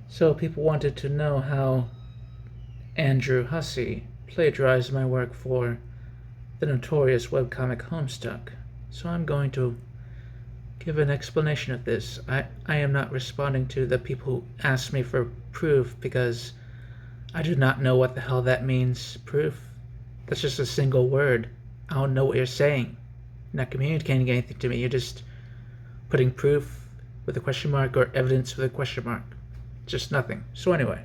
So people wanted to know how Andrew Hussey plagiarized my work for the notorious webcomic Homestuck. So I'm going to give an explanation of this. I am not responding to the people who asked me for proof because I do not know what the hell that means. Proof? That's just a single word. I don't know what you're saying. You're not communicating anything to me. You're just putting proof with a question mark or evidence with a question mark. Just nothing. So anyway,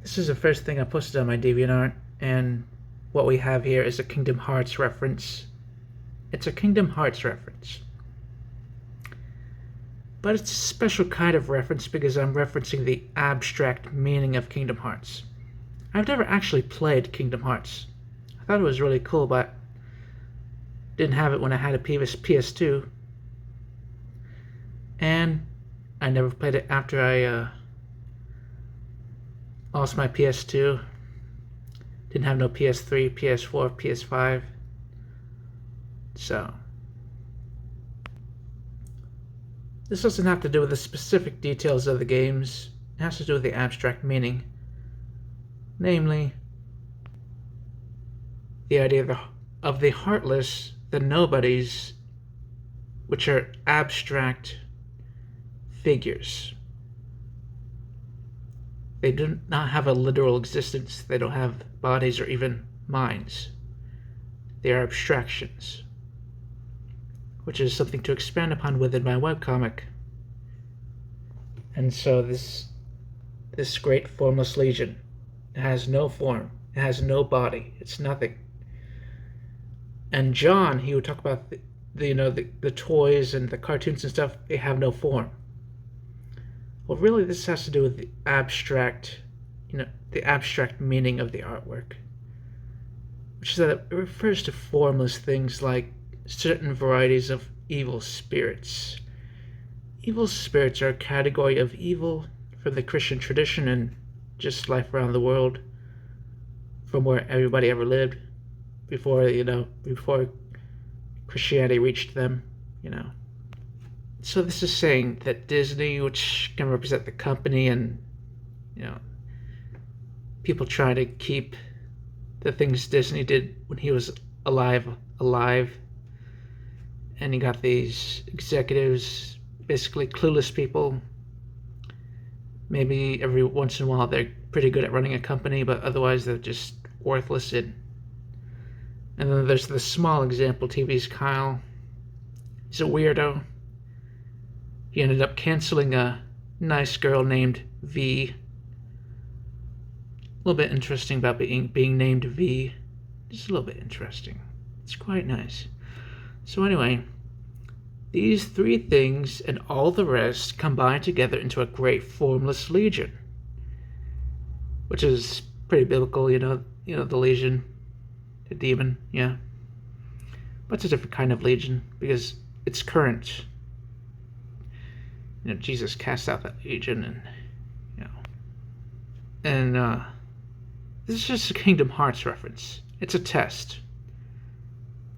this is the first thing I posted on my DeviantArt, and what we have here is a Kingdom Hearts reference. It's a Kingdom Hearts reference. But it's a special kind of reference because I'm referencing the abstract meaning of Kingdom Hearts. I've never actually played Kingdom Hearts. I thought it was really cool, but didn't have it when I had a PS2. And I never played it after I lost my PS2. Didn't have no PS3, PS4, PS5. So this doesn't have to do with the specific details of the games. It has to do with the abstract meaning. Namely, the idea of the heartless, the nobodies, which are abstract figures. They do not have a literal existence. They don't have bodies or even minds. They are abstractions, which is something to expand upon within my webcomic. And so this great formless legion, it has no form, it has no body, it's nothing. And John, he would talk about the toys and the cartoons and stuff, they have no form. Well, really, this has to do with the abstract, the abstract meaning of the artwork, which is that it refers to formless things like certain varieties of evil spirits. Evil spirits are a category of evil from the Christian tradition and just life around the world, from where everybody ever lived before Christianity reached them, So this is saying that Disney, which can represent the company, and people try to keep the things Disney did when he was alive, and you got these executives, basically clueless people. Maybe every once in a while they're pretty good at running a company, but otherwise they're just worthless. And then there's the small example, TV's Kyle. He's a weirdo. He ended up canceling a nice girl named V. A little bit interesting about being named V. Just a little bit interesting. It's quite nice. So anyway, these three things and all the rest combine together into a great formless legion, which is pretty biblical, the legion, the demon, yeah. But it's a different kind of legion because it's current. Jesus cast out that legion, and this is just a Kingdom Hearts reference. It's a test.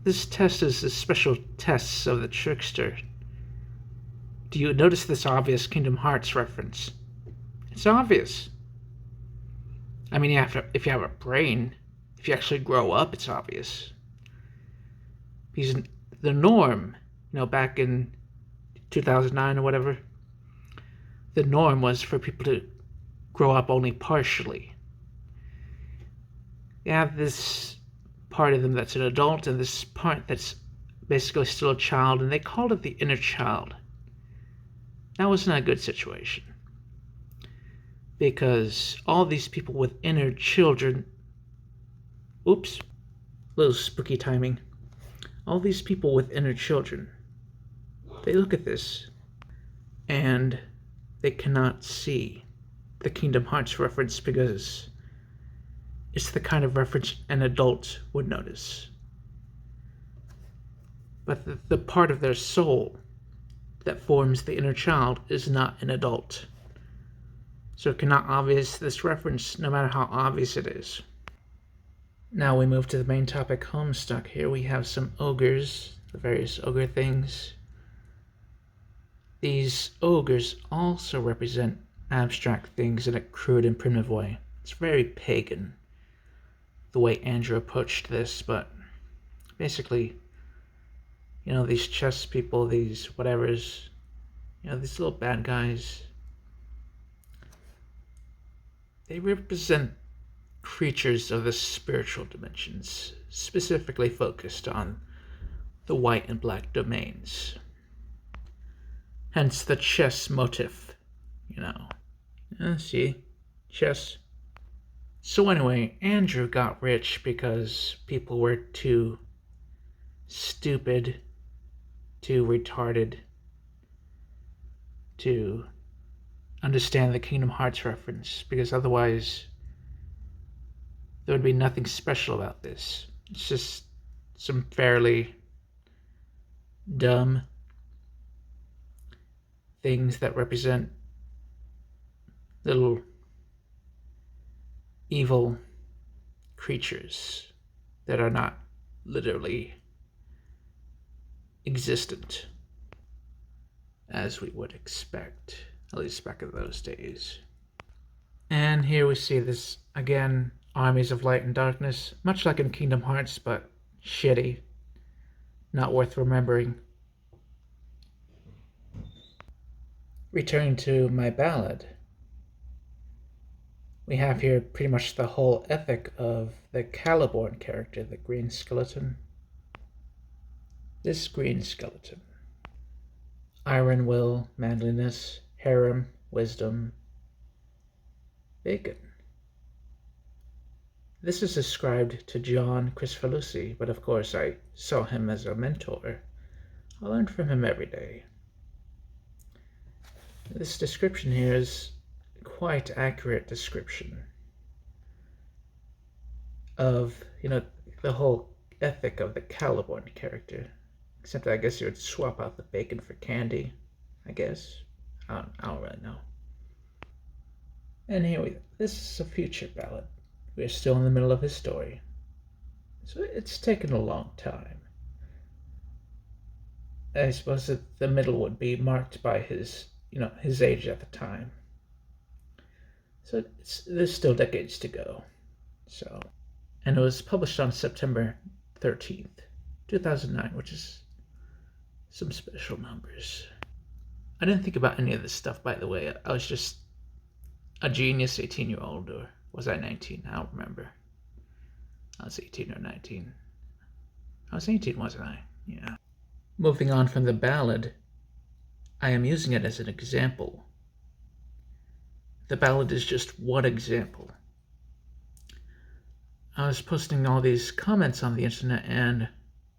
This test is the special tests of the trickster. Do you notice this obvious Kingdom Hearts reference? It's obvious. I mean, if you have a brain, if you actually grow up, it's obvious. Because the norm, back in 2009 or whatever, the norm was for people to grow up only partially. You have this part of them that's an adult and this part that's basically still a child, and they called it the inner child. That was not a good situation, because all these people with inner children, oops, little spooky timing, all these people with inner children, they look at this and they cannot see the Kingdom Hearts reference because it's the kind of reference an adult would notice. But the part of their soul that forms the inner child is not an adult. So it cannot obvious this reference, no matter how obvious it is. Now we move to the main topic, Homestuck. Here we have some ogres, the various ogre things. These ogres also represent abstract things in a crude and primitive way. It's very pagan, the way Andrew approached this, but basically, these chess people, these whatevers, these little bad guys, they represent creatures of the spiritual dimensions, specifically focused on the white and black domains. Hence the chess motif, See? Chess. So anyway, Andrew got rich because people were too stupid, too retarded to understand the Kingdom Hearts reference, because otherwise there would be nothing special about this. It's just some fairly dumb things that represent little evil creatures that are not literally existent as we would expect, at least back in those days. And here we see this, again, armies of light and darkness, much like in Kingdom Hearts, but shitty. Not worth remembering. Returning to my ballad, we have here pretty much the whole ethic of the Caliborn character, the green skeleton. This green skeleton. Iron will, manliness, harem, wisdom, bacon. This is ascribed to John Cristofalusi, but of course I saw him as a mentor. I learned from him every day. This description here is quite accurate description of, the whole ethic of the Caliborn character. Except I guess you would swap out the bacon for candy, I guess. I don't really know. And here this is a future ballad. We're still in the middle of his story. So it's taken a long time. I suppose that the middle would be marked by his age at the time. So there's still decades to go. And it was published on September 13th, 2009, which is some special numbers. I didn't think about any of this stuff, by the way. I was just a genius 18-year-old, or was I 19? I don't remember. I was 18 or 19. I was 18, wasn't I? Yeah. Moving on from the ballad, I am using it as an example. The ballad is just one example. I was posting all these comments on the internet, and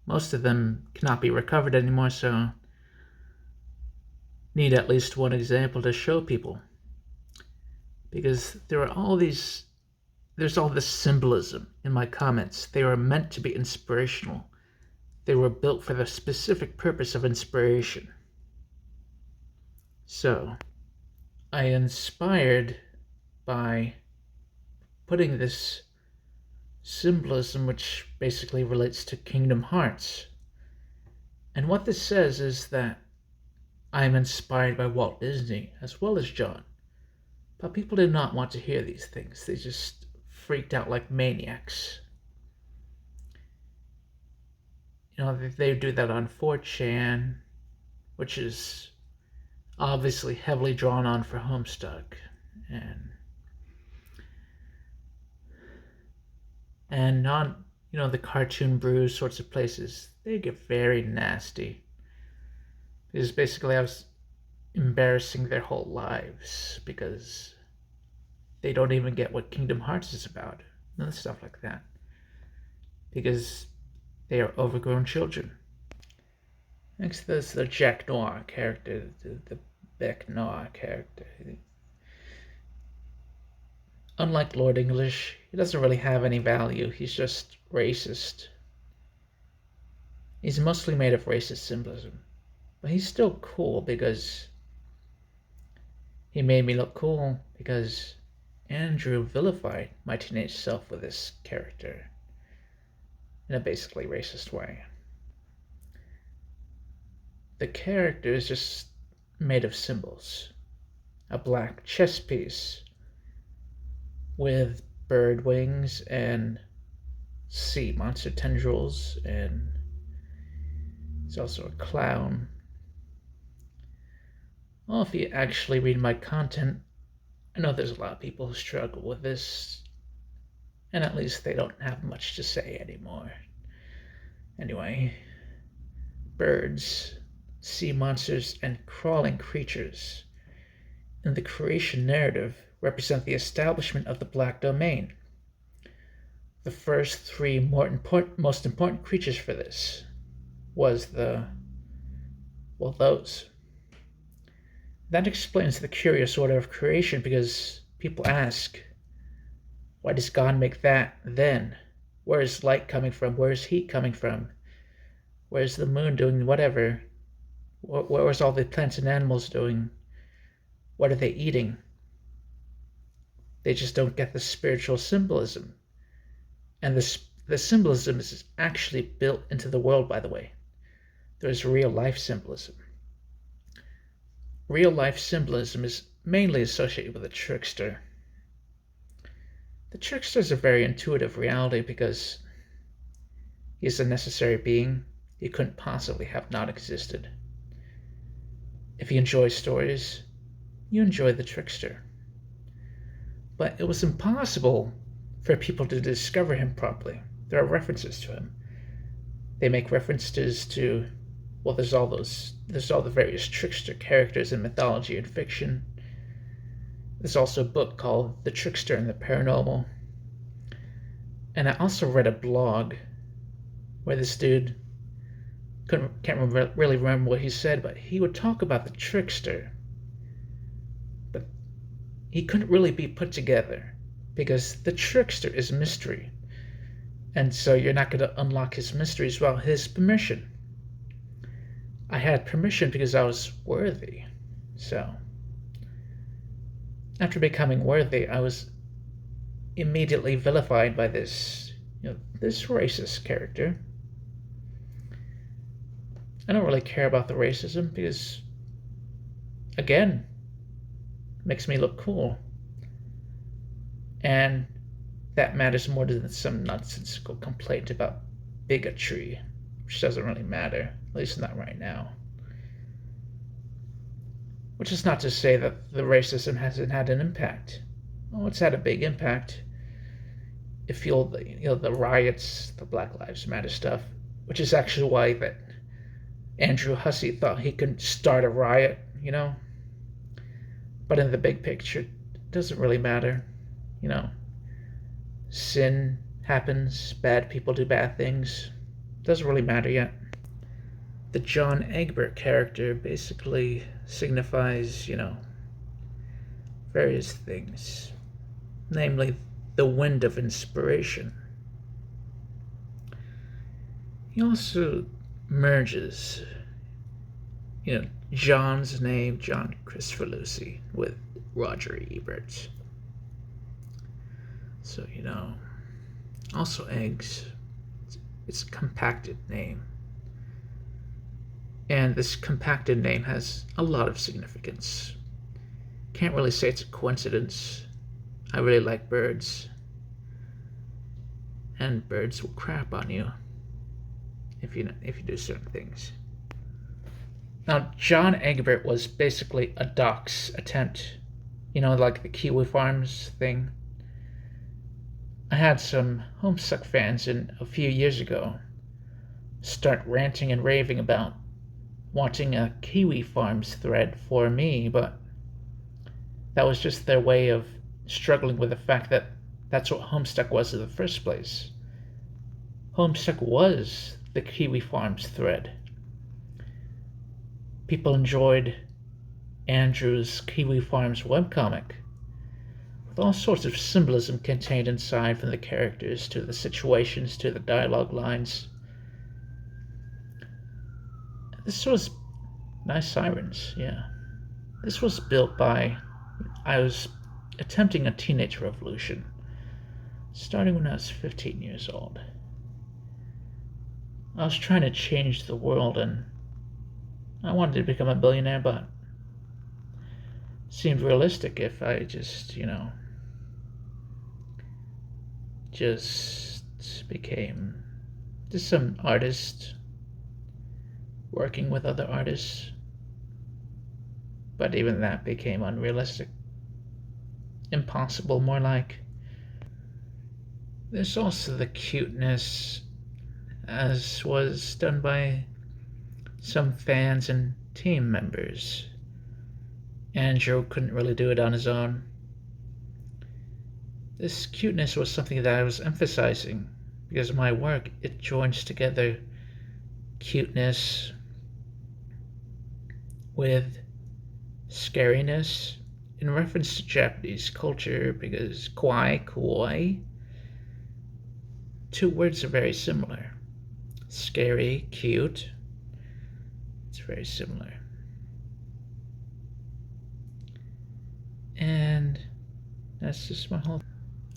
most of them cannot be recovered anymore, so need at least one example to show people. Because there's all this symbolism in my comments. They were meant to be inspirational. They were built for the specific purpose of inspiration. So, I inspired by putting this symbolism, which basically relates to Kingdom Hearts. And what this says is that I am inspired by Walt Disney as well as John. But people did not want to hear these things. They just freaked out like maniacs. They do that on 4chan, which is obviously heavily drawn on for Homestuck. And on, the Cartoon Brews sorts of places, they get very nasty. Because basically I was embarrassing their whole lives because they don't even get what Kingdom Hearts is about. And stuff like that. Because they are overgrown children. Next, there's the Jack Noir character, the Beck Noir character. Unlike Lord English, he doesn't really have any value. He's just racist. He's mostly made of racist symbolism. But he's still cool because he made me look cool because Andrew vilified my teenage self with this character in a basically racist way. The character is just made of symbols. a black chess piece with bird wings and sea monster tendrils, and he's also a clown. Well, if you actually read my content, I know there's a lot of people who struggle with this, and at least they don't have much to say anymore. Anyway, birds, sea monsters, and crawling creatures in the creation narrative represent the establishment of the Black Domain. The first three most important creatures for this was those. That explains the curious order of creation, because people ask, why does God make that then? Where is light coming from? Where is heat coming from? Where's the moon doing whatever? What was all the plants and animals doing? What are they eating? They just don't get the spiritual symbolism. And the symbolism is actually built into the world, by the way. There's real life symbolism. Real life symbolism is mainly associated with a trickster. The trickster is a very intuitive reality because he's a necessary being. He couldn't possibly have not existed. If you enjoy stories, you enjoy the trickster. But it was impossible for people to discover him properly. There are references to him. They make references to, well, there's all the various trickster characters in mythology and fiction. There's also a book called The Trickster and the Paranormal. And I also read a blog where this dude can't really remember what he said, but he would talk about the trickster. But he couldn't really be put together because the trickster is mystery. And so you're not going to unlock his mysteries without his permission. I had permission because I was worthy. So after becoming worthy, I was immediately vilified by this racist character. I don't really care about the racism because, again, it makes me look cool. And that matters more than some nonsensical complaint about bigotry, which doesn't really matter, at least not right now. Which is not to say that the racism hasn't had an impact. Oh, it's had a big impact. It fueled the riots, the Black Lives Matter stuff, which is actually why that Andrew Hussey thought he could start a riot, But in the big picture, it doesn't really matter, Sin happens, bad people do bad things. It doesn't really matter yet. The John Egbert character basically signifies, various things. Namely, the wind of inspiration. He also merges, John's name, John Christopher Lucy, with Roger Ebert. So, also eggs. It's a compacted name. And this compacted name has a lot of significance. Can't really say it's a coincidence. I really like birds. And birds will crap on you if you do certain things. Now, John Egbert was basically a Doc's attempt, like the Kiwi Farms thing. I had some Homestuck fans a few years ago start ranting and raving about wanting a Kiwi Farms thread for me, but that was just their way of struggling with the fact that that's what Homestuck was in the first place. Homestuck was the Kiwi Farms thread. People enjoyed Andrew's Kiwi Farms webcomic, with all sorts of symbolism contained inside, from the characters to the situations to the dialogue lines. This was nice sirens, yeah. This was built by, I was attempting a teenage revolution, starting when I was 15 years old. I was trying to change the world, and I wanted to become a billionaire, but seemed realistic if I just became just some artist working with other artists. But even that became unrealistic. Impossible, more like. There's also the cuteness, as was done by some fans and team members. Andrew couldn't really do it on his own. This cuteness was something that I was emphasizing because my work, it joins together cuteness with scariness in reference to Japanese culture, because kawaii, two words are very similar. Scary, cute, it's very similar. And that's just my whole...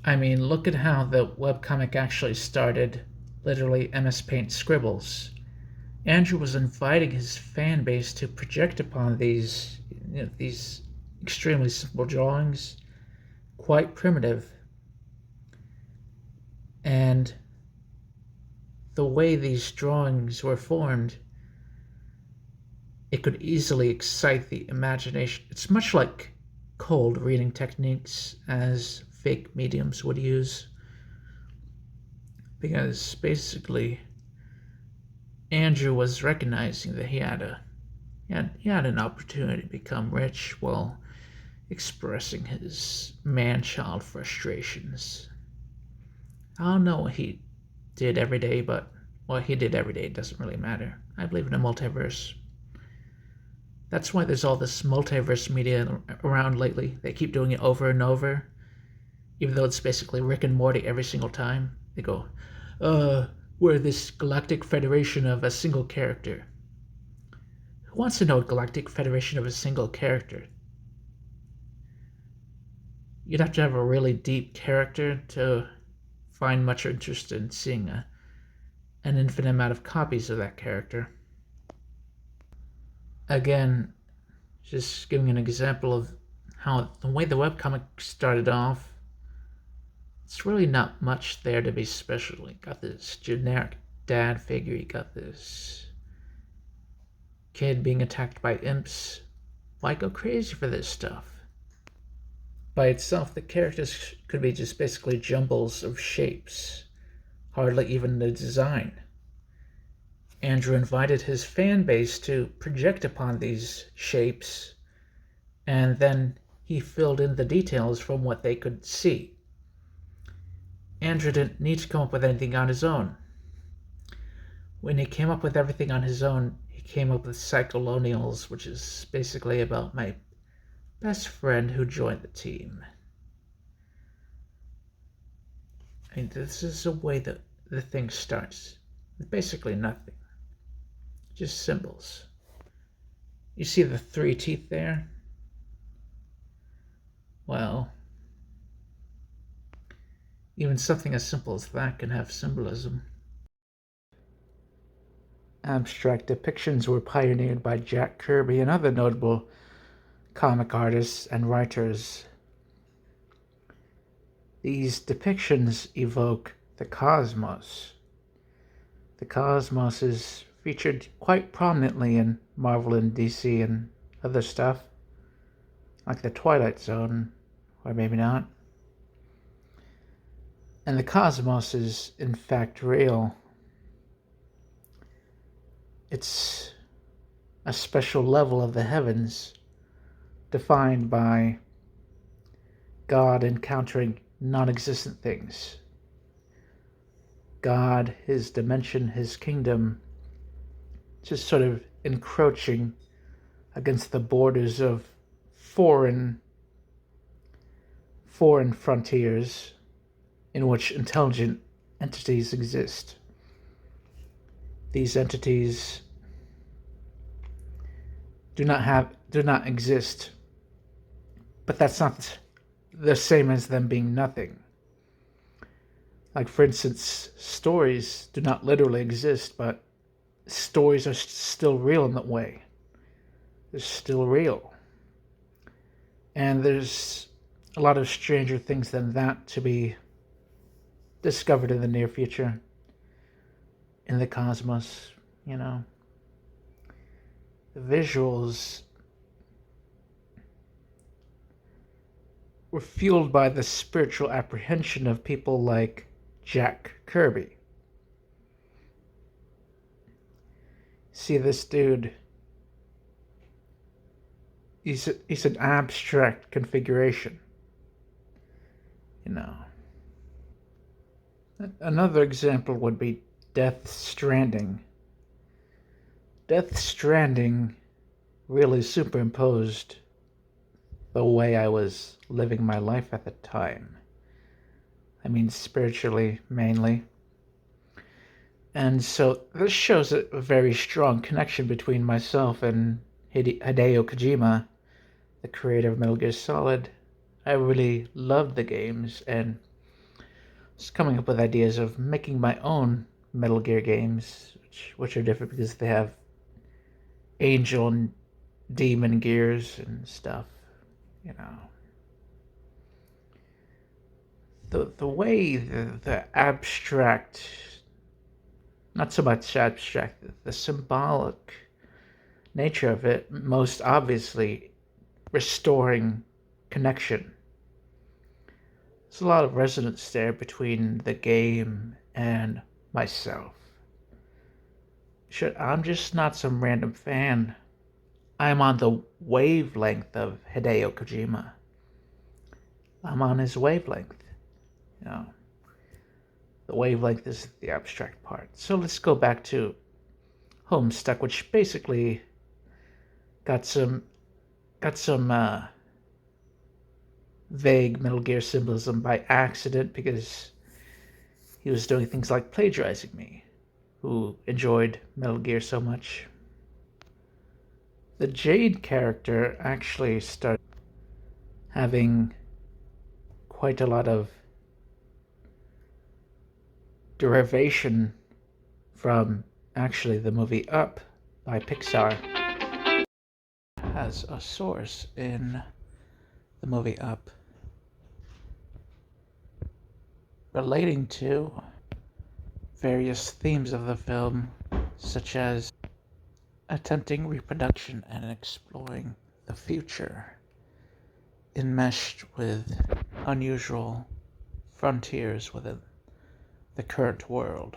I mean, look at how the webcomic actually started. Literally MS Paint scribbles. Andrew was inviting his fan base to project upon these extremely simple drawings, quite primitive. And the way these drawings were formed, it could easily excite the imagination. It's much like cold reading techniques as fake mediums would use, because basically Andrew was recognizing that he had an opportunity to become rich while expressing his man-child frustrations. I don't know what he did every day, but what he did every day doesn't really matter. I believe in a multiverse. That's why there's all this multiverse media around lately. They keep doing it over and over, even though it's basically Rick and Morty every single time. They go, we're this galactic federation of a single character. Who wants to know a galactic federation of a single character? You'd have to have a really deep character to find much interest in seeing an infinite amount of copies of that character. Again, just giving an example of how the way the webcomic started off, it's really not much there to be special. You got this generic dad figure, you got this kid being attacked by imps. Why go crazy for this stuff? By itself, the characters could be just basically jumbles of shapes, hardly even the design. Andrew invited his fan base to project upon these shapes, and then he filled in the details from what they could see. Andrew didn't need to come up with anything on his own. When he came up with everything on his own, he came up with Psycholonials, which is basically about my best friend who joined the team. I mean, this is the way that the thing starts. Basically nothing. Just symbols. You see the 3 teeth there? Well, even something as simple as that can have symbolism. Abstract depictions were pioneered by Jack Kirby and other notable comic artists and writers. These depictions evoke the cosmos. The cosmos is featured quite prominently in Marvel and DC and other stuff, like the Twilight Zone, or maybe not. And the cosmos is, in fact, real. It's a special level of the heavens, defined by God encountering non-existent things. God, his dimension, his kingdom, just sort of encroaching against the borders of foreign frontiers in which intelligent entities exist. These entities do not exist, but that's not the same as them being nothing. Like, for instance, stories do not literally exist, but stories are still real in that way. They're still real. And there's a lot of stranger things than that to be discovered in the near future in the cosmos, you know. The visuals were fueled by the spiritual apprehension of people like Jack Kirby. See, this dude, he's an abstract configuration, you know. Another example would be Death Stranding. Death Stranding really superimposed the way I was living my life at the time. I mean, spiritually, mainly. And so this shows a very strong connection between myself and Hideo Kojima, the creator of Metal Gear Solid. I really loved the games and was coming up with ideas of making my own Metal Gear games, which are different because they have angel and demon gears and stuff, you know. The way the abstract, not so much abstract, the symbolic nature of it, most obviously restoring connection. There's a lot of resonance there between the game and myself. I'm just not some random fan. I'm on the wavelength of Hideo Kojima. I'm on his wavelength. You know, the wavelength is the abstract part. So let's go back to Homestuck, which basically got some vague Metal Gear symbolism by accident because he was doing things like plagiarizing me, who enjoyed Metal Gear so much. The Jade character actually started having quite a lot of derivation from actually the movie Up by Pixar. Has a source in the movie Up relating to various themes of the film, such as attempting reproduction and exploring the future, enmeshed with unusual frontiers within the current world.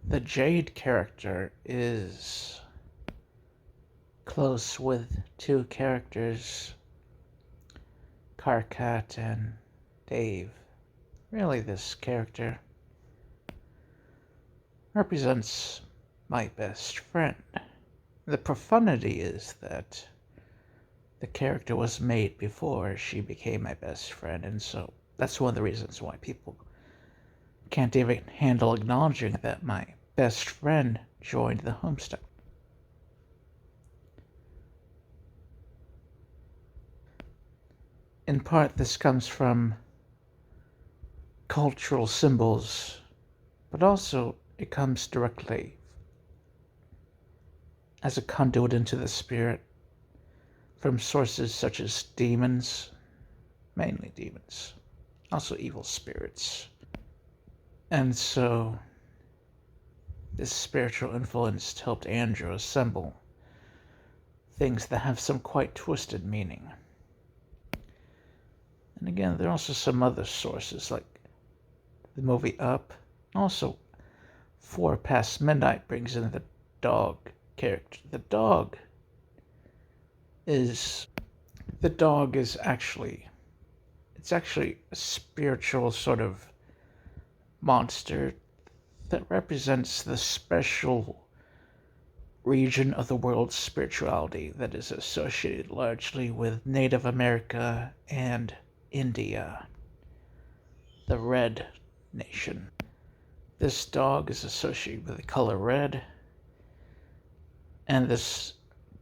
The Jade character is close with two characters, Karkat and Dave. Really, this character represents my best friend. The profundity is that the character was made before she became my best friend, and so that's one of the reasons why people can't even handle acknowledging that my best friend joined the Homestuck. In part, this comes from cultural symbols, but also it comes directly as a conduit into the spirit from sources such as demons, mainly demons, also evil spirits. And so this spiritual influence helped Andrew assemble things that have some quite twisted meaning. And again, there are also some other sources like the movie Up. Also, 4 Past Midnight brings in the dog character. The dog is actually a spiritual sort of monster that represents the special region of the world's spirituality that is associated largely with Native America and India, the Red Nation. This dog is associated with the color red, and this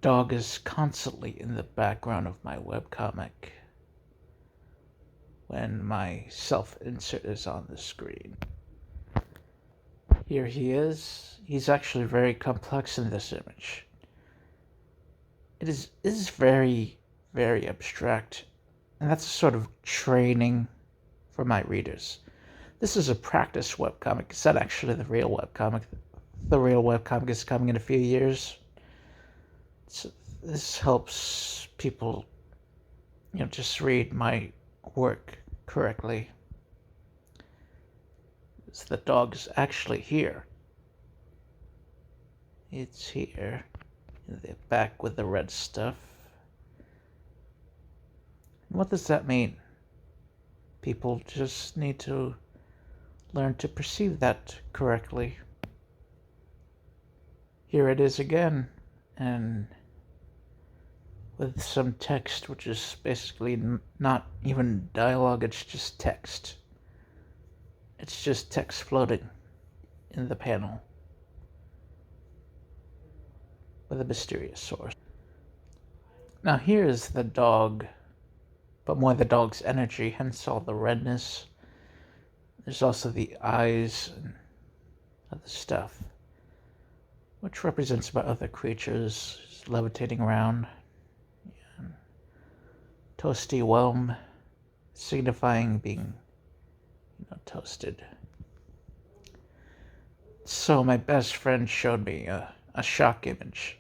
dog is constantly in the background of my webcomic when my self-insert is on the screen. Here he is. He's actually very complex in this image. It is very, very abstract, and that's a sort of training for my readers. This is a practice webcomic. It's not actually the real webcomic. The real webcomic is coming in a few years. So this helps people, just read my work correctly. The dog is actually here. It's here. They're back with the red stuff. What does that mean? People just need to learn to perceive that correctly. Here it is again, and with some text, which is basically not even dialogue, it's just text. It's just text floating in the panel with a mysterious source. Now here is the dog, but more the dog's energy, hence all the redness. There's also the eyes and other stuff, which represents about other creatures levitating around. And toasty whelm, signifying being, toasted. So my best friend showed me a shock image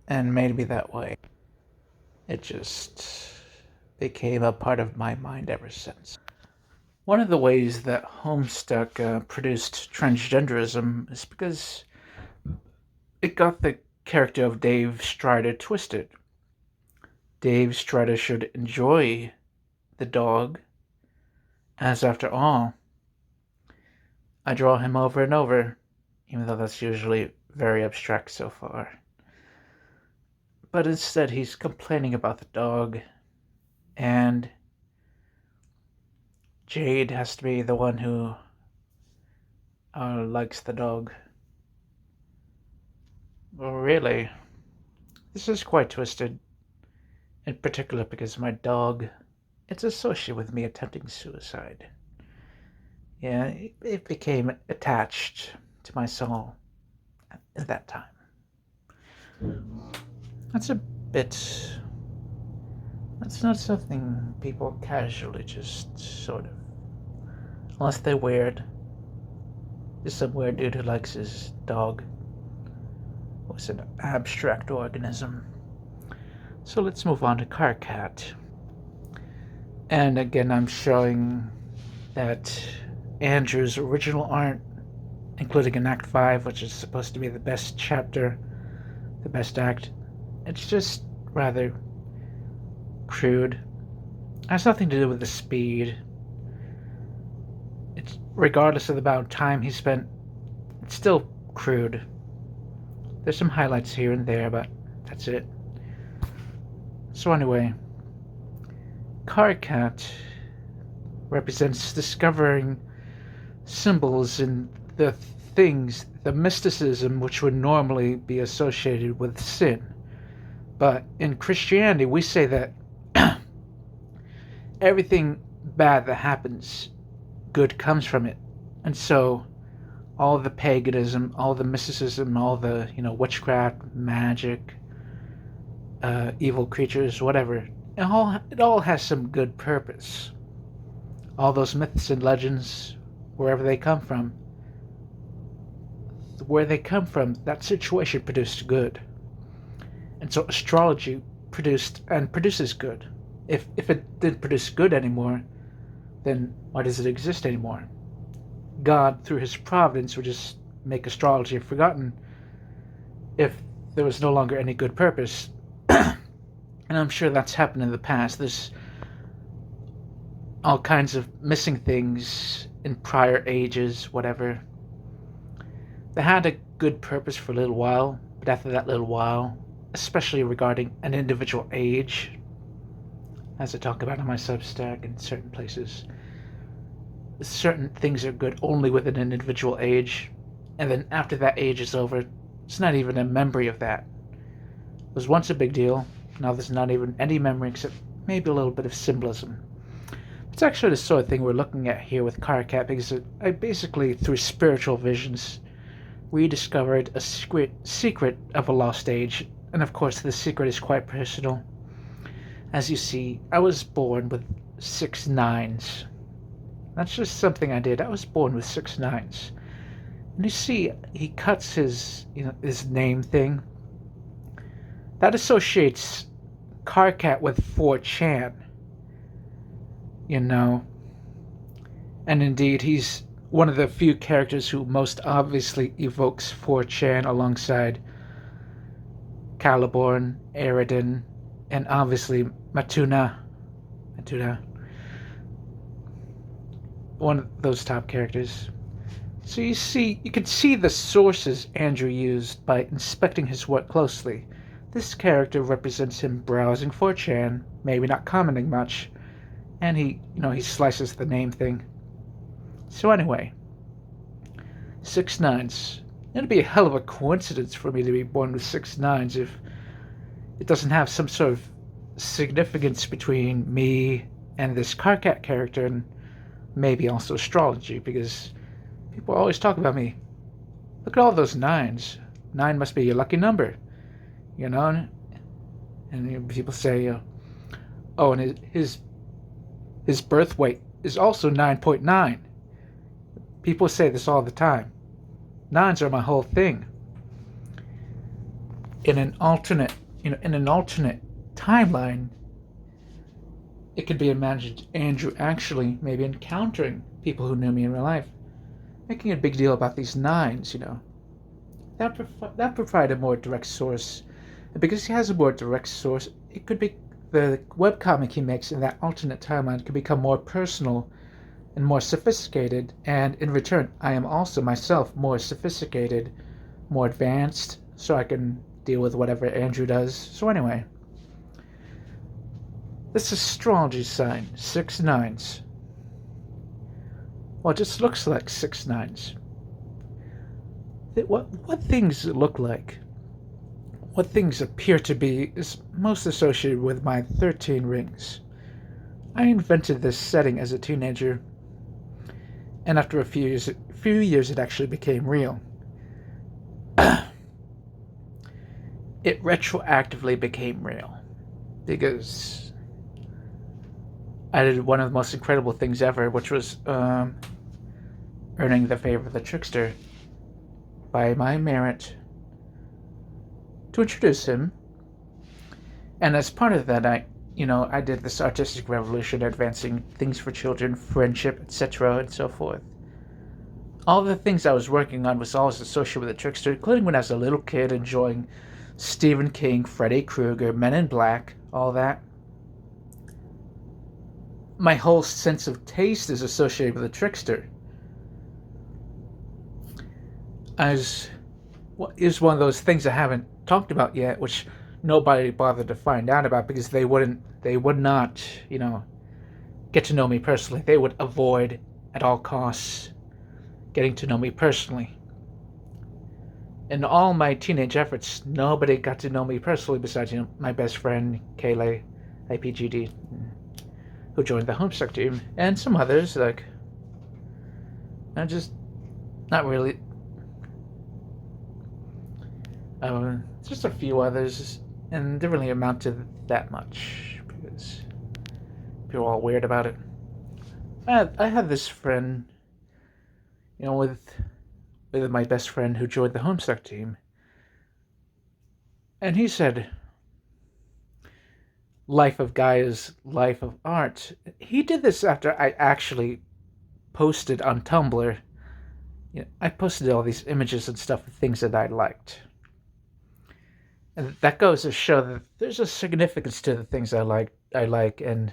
and made me that way. It just became a part of my mind ever since. One of the ways that Homestuck produced transgenderism is because it got the character of Dave Strider twisted. Dave Strider should enjoy the dog, as after all, I draw him over and over, even though that's usually very abstract so far. But instead he's complaining about the dog, and Jade has to be the one who likes the dog. Well, really, this is quite twisted, in particular because my dog, it's associated with me attempting suicide. Yeah, it became attached to my soul at that time. That's not something people casually just sort of, unless they're weird. There's some weird dude who likes his dog. Was an abstract organism. So let's move on to Carcat. And again, I'm showing that Andrew's original art, including in Act 5, which is supposed to be the best chapter, the best act, it's just rather crude. It has nothing to do with the speed. It's regardless of the amount of time he spent, it's still crude. There's some highlights here and there, but that's it. So anyway, Carcat represents discovering symbols in the things, the mysticism which would normally be associated with sin. But in Christianity, we say that everything bad that happens, good comes from it. And so all the paganism, all the mysticism, all the, witchcraft, magic, evil creatures, whatever, it all has some good purpose. All those myths and legends, wherever they come from, that situation produced good. And so astrology produces good. If it didn't produce good anymore, then why does it exist anymore? God, through his providence, would just make astrology forgotten if there was no longer any good purpose. And I'm sure that's happened in the past. There's all kinds of missing things in prior ages, whatever. They had a good purpose for a little while, but after that little while, especially regarding an individual age, as I talk about in my Substack in certain places, certain things are good only within an individual age, and then after that age is over, it's not even a memory of that. It was once a big deal, now there's not even any memory except maybe a little bit of symbolism. It's actually the sort of thing we're looking at here with Carcat, because I basically, through spiritual visions, rediscovered a secret of a lost age, and of course the secret is quite personal. As you see, I was born with 6 9s. That's just something I did. I was born with 6 9s. And you see, he cuts his name thing. That associates Karkat with 4chan. You know. And indeed, he's one of the few characters who most obviously evokes 4chan alongside Caliborn, Aridin, and obviously Matuna. One of those top characters. So you can see the sources Andrew used by inspecting his work closely. This character represents him browsing 4chan, maybe not commenting much, and he slices the name thing. So anyway, 6 9s. It'd be a hell of a coincidence for me to be born with 6 9s if it doesn't have some sort of significance between me and this Karkat character, and maybe also astrology, because people always talk about me. Look at all those 9s. 9 must be your lucky number, you know? And people say, oh, and his birth weight is also 9.9. People say this all the time. 9s are my whole thing. In an alternate timeline, it could be imagined Andrew actually maybe encountering people who knew me in real life, making a big deal about these 9s, That provided a more direct source. And because he has a more direct source, it could be the webcomic he makes in that alternate timeline could become more personal and more sophisticated, and in return, I am also myself more sophisticated, more advanced, so I can deal with whatever Andrew does. So anyway, this astrology sign, 6 9s. Well, it just looks like 6 9s. What things look like, what things appear to be, is most associated with my 13 rings. I invented this setting as a teenager, and after a few years it actually became real. It retroactively became real, because I did one of the most incredible things ever, which was earning the favor of the trickster by my merit to introduce him. And as part of that, I did this artistic revolution, advancing things for children, friendship, etc., and so forth. All the things I was working on was always associated with the trickster, including when I was a little kid enjoying Stephen King, Freddy Krueger, Men in Black, all that. My whole sense of taste is associated with the trickster. Is one of those things I haven't talked about yet, which nobody bothered to find out about because they would not, get to know me personally. They would avoid at all costs getting to know me personally. In all my teenage efforts, nobody got to know me personally besides, my best friend, Kayleigh, IPGD, who joined the Homestuck team, and some others, just not really. Just a few others, and didn't really amount to that much because people are all weird about it. I had this friend, with my best friend who joined the Homestuck team, and he said, "Life of Guy is life of art." He did this after I actually posted on Tumblr. I posted all these images and stuff of things that I liked. And that goes to show that there's a significance to the things I like, and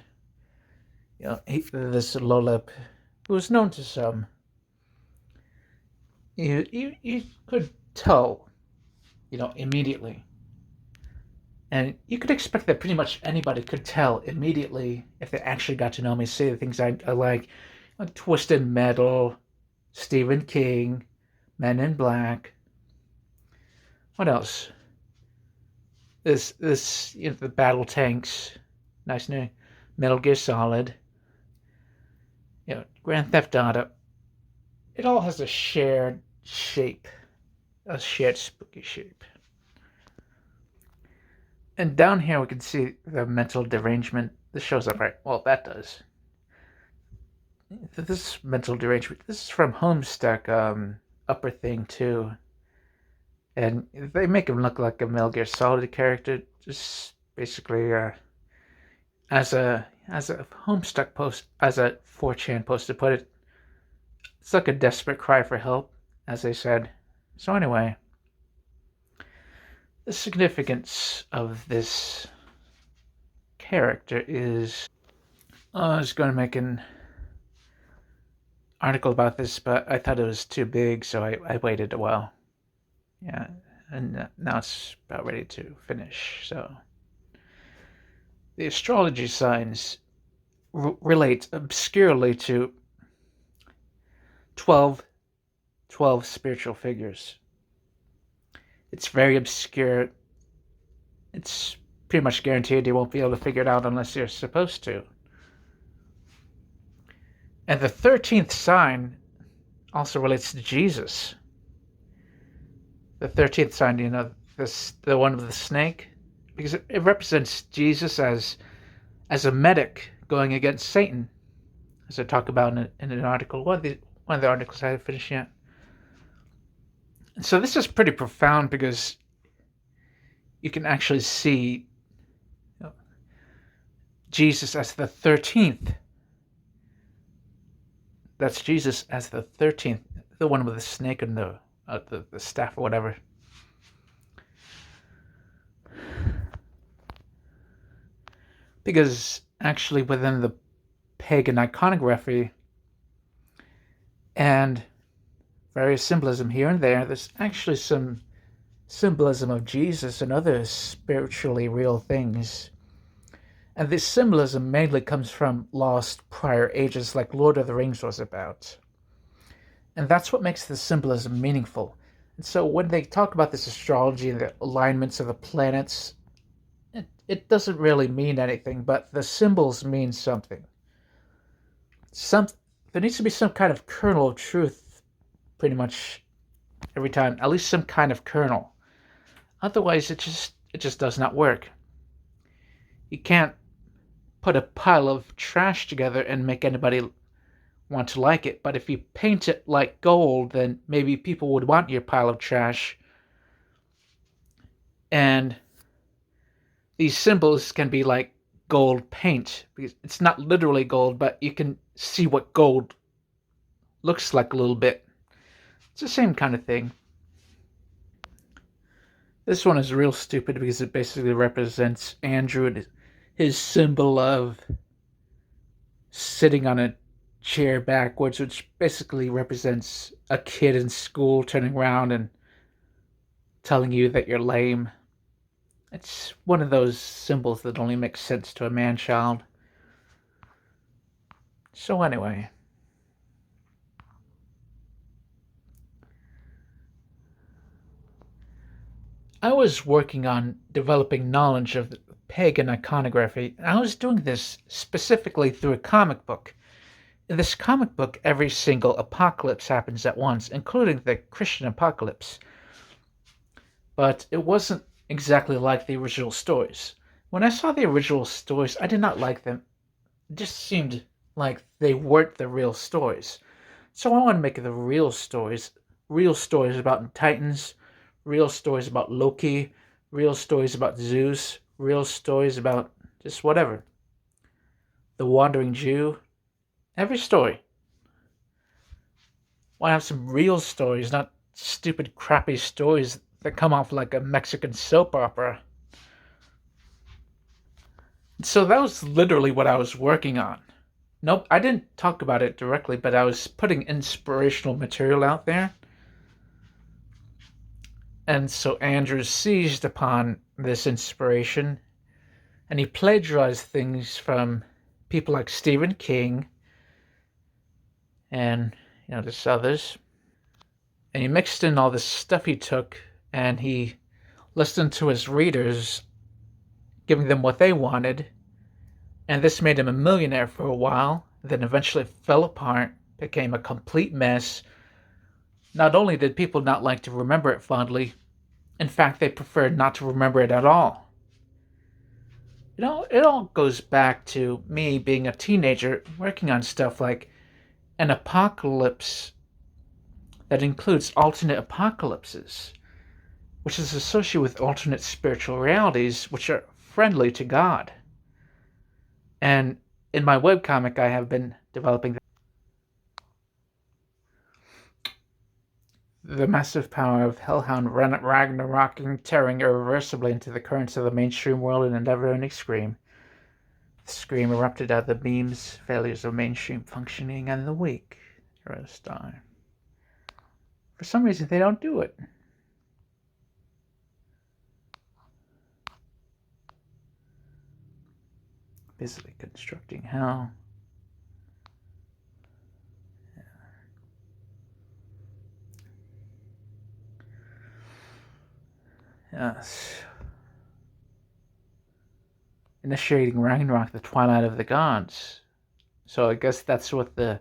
this Lolep, who was known to some, you could tell, immediately, and you could expect that pretty much anybody could tell immediately if they actually got to know me. Say the things I like Twisted Metal, Stephen King, Men in Black. What else? This the battle tanks, nice name, Metal Gear Solid, Grand Theft Auto. It all has a shared shape, a shared spooky shape. And down here we can see the mental derangement. This shows up right. Well, that does. This mental derangement. This is from Homestuck, upper thing too. And they make him look like a Metal Gear Solid character. Just basically, as a Homestuck post, as a 4chan post to put it, it's like a desperate cry for help, as they said. So anyway, the significance of this character is, I was going to make an article about this, but I thought it was too big, so I waited a while. Yeah, and now it's about ready to finish. So the astrology signs relate obscurely to 12 spiritual figures. It's very obscure. It's pretty much guaranteed you won't be able to figure it out unless you're supposed to. And the 13th sign also relates to Jesus. The 13th sign, the one with the snake, because it represents Jesus as a medic going against Satan, as I talk about in an article. One of the articles I haven't finished yet. And so this is pretty profound because you can actually see Jesus as the 13th. That's Jesus as the 13th, the one with the snake and the staff or whatever. Because actually within the pagan iconography and various symbolism here and there's actually some symbolism of Jesus and other spiritually real things. And this symbolism mainly comes from lost prior ages like Lord of the Rings was about. And that's what makes the symbolism meaningful. And so when they talk about this astrology and the alignments of the planets, it doesn't really mean anything, but the symbols mean something. There needs to be some kind of kernel of truth pretty much every time, at least some kind of kernel. Otherwise, it just does not work. You can't put a pile of trash together and make anybody want to like it. But if you paint it like gold, then maybe people would want your pile of trash. And these symbols can be like gold paint, because it's not literally gold, but you can see what gold looks like a little bit. It's the same kind of thing. This one is real stupid because it basically represents Andrew and his symbol of sitting on a chair backwards, which basically represents a kid in school turning around and telling you that you're lame. It's one of those symbols that only makes sense to a man-child. So anyway, I was working on developing knowledge of the pagan iconography, and I was doing this specifically through a comic book. In this comic book, every single apocalypse happens at once, including the Christian apocalypse. But it wasn't exactly like the original stories. When I saw the original stories, I did not like them. It just seemed like they weren't the real stories. So I want to make the real stories about Titans, real stories about Loki, real stories about Zeus, real stories about just whatever. The Wandering Jew, every story. I want to have some real stories, not stupid, crappy stories that come off like a Mexican soap opera. So that was literally what I was working on. Nope, I didn't talk about it directly, but I was putting inspirational material out there. And so Andrew seized upon this inspiration, and he plagiarized things from people like Stephen King and, just others. And he mixed in all this stuff he took, and he listened to his readers, giving them what they wanted. And this made him a millionaire for a while, then eventually fell apart, became a complete mess. Not only did people not like to remember it fondly, in fact, they preferred not to remember it at all. It all goes back to me being a teenager working on stuff like an apocalypse that includes alternate apocalypses, which is associated with alternate spiritual realities which are friendly to God. And in my webcomic, I have been developing the massive power of Hellhound Ragnarok tearing irreversibly into the currents of the mainstream world in a never-ending scream. The scream erupted out of the memes, failures of mainstream functioning, and the weak. Rest time. For some reason, they don't do it. Busily constructing hell. Yes. Initiating Ragnarok, the twilight of the gods. So I guess that's what the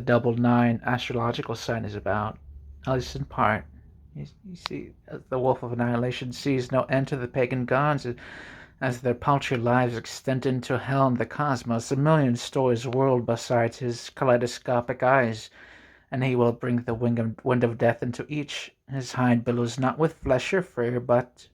double nine astrological sign is about, at least in part. You see, the Wolf of Annihilation sees no end to the pagan gods as their paltry lives extend into hell and the cosmos, a million stories whirled beside his kaleidoscopic eyes, and he will bring the wind of death into each. His hide billows not with flesh or fur, but